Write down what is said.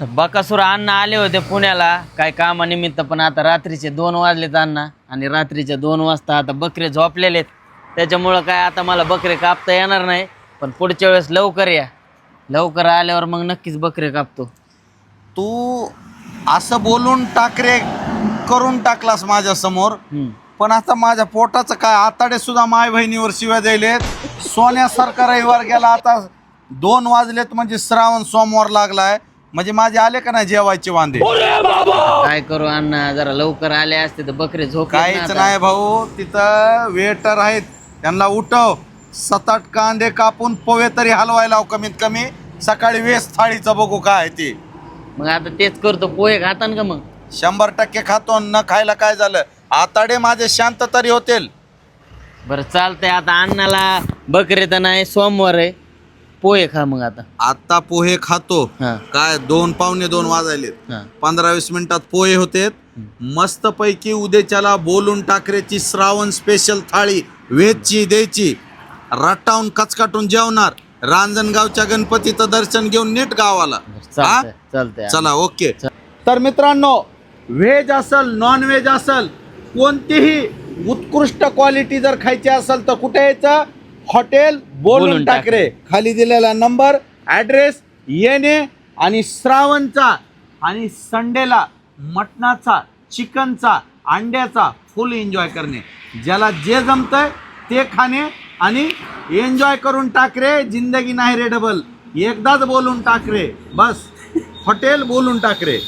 बकासूर अण्णा आले होते पुण्याला काय कामानिमित्त, पण आता रात्रीचे 2 वाजलेत अण्णा, आणि रात्रीचे 2 वाजता आता बकरे झोपलेलेत. त्याच्यामुळं काय आता मला बकरे कापता येणार नाही, पण पुढच्या वेळेस लवकर या. लवकर आल्यावर मग नक्कीच बकरे कापतो. तू असं बोलून टाकरे करून टाकलास माझ्या समोर, पण आता माझ्या पोटाचं काय, आताडे सुद्धा माय बहिणीवर शिव्या द्यायलेत. सोन्यासारखा रविवार गेला, आता 2 वाजलेत म्हणजे श्रावण सोमवार लागलाय, म्हणजे माझे आले का नाही जेवायचे वांदे. काय करू अण्णा, जरा लवकर आले असते तर बकरे झोप. काहीच नाही भाऊ, तिथं वेटर आहेत, त्यांना उठव, 7-8 कांदे कापून पोहे तरी हलवायला लाव कमीत कमी. सकाळी वेस थाळीचं बघू काय ते. मग आता तेच करतो. पोहे खातान का मग? 100% खातो. न खायला काय झालं, आताडे माझे शांत तरी होतील. बरं चालतंय. आता अण्णाला बकरे तर नाही, सोमवार आहे, पोहे खा मग आता. आता पोहे खातो. हा. काय 2 पावणे 2 वाजायलेत, हा. 15-20 मिनिटात पोहे होतेत. मस्त पैकी उद्याच्याला बोलून टाकरेची श्रावण स्पेशल थाळी व्हेजची द्यायची, रटावून कचकाटून जेवणार, रांजणगावच्या गणपतीचं दर्शन घेऊन नीट गावाला. चालतंय चालतंय. चला ओके. तर मित्रांनो, व्हेज असल नॉन व्हेज असल, कोणतीही उत्कृष्ट क्वालिटी जर खायची असेल तर कुठे यायचं? हॉटेल बोलून टाकरे. खाली दिलेला नंबर, ॲड्रेस, येणे, आणि श्रावणचा आणि संडेला मटणाचा, चिकनचा, अंड्याचा फुल एन्जॉय करणे. ज्याला जे जमतंय ते खाणे आणि एन्जॉय करून टाकरे. जिंदगी नाही रे डबल, एकदाच बोलून टाकरे. बस, हॉटेल बोलून टाकरे.